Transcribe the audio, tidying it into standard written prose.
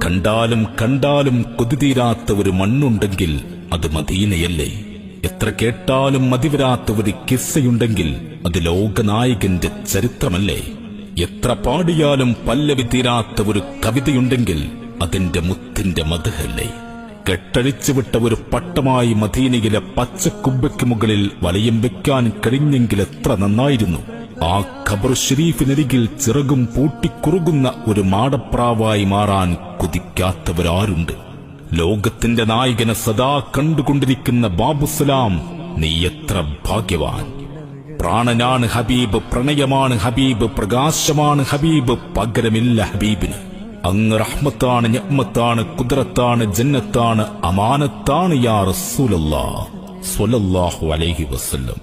കണ്ടാലും കണ്ടാലും കൊതിതീരാത്ത ഒരു മണ്ണുണ്ടെങ്കിൽ അത് മദീനയല്ലേ? എത്ര കേട്ടാലും മതിവരാത്ത ഒരു കിസ്സയുണ്ടെങ്കിൽ അത് ലോകനായകന്റെ ചരിത്രമല്ലേ? എത്ര പാടിയാലും പല്ലവി തീരാത്ത ഒരു കവിതയുണ്ടെങ്കിൽ അതിന്റെ മുത്തിന്റെ മദ്ഹല്ലേ? കെട്ടഴിച്ചുവിട്ട ഒരു പട്ടമായി മദീനയിലെ പച്ചക്കുബ്ബയ്ക്ക് മുകളിൽ വലയം വെക്കാൻ കഴിഞ്ഞെങ്കിൽ എത്ര നന്നായിരുന്നു. ആ ഖബർ ഷരീഫിനരികിൽ ചിറകും പൂട്ടിക്കുറുകുന്ന ഒരു മാടപ്രാവായി മാറാൻ കൊതിക്കാത്തവരാരുണ്ട്? ലോകത്തിന്റെ നായകനെ സദാ കണ്ടുകൊണ്ടിരിക്കുന്ന ബാബുസലാം, നീ എത്ര ഭാഗ്യവാൻ! പ്രാണനാണ് ഹബീബ്, പ്രണയമാണ് ഹബീബ്, പ്രകാശമാണ് ഹബീബ്, പകരമില്ല ഹബീബിന്. അങ്ങ് റഹ്മത്താണ്, നിഅ്മത്താണ്, ഖുദ്റത്താണ്, ജന്നത്താണ്, അമാനത്താണ് യാ റസൂലല്ലാഹ് സ്വല്ലല്ലാഹു അലൈഹി വസല്ലം.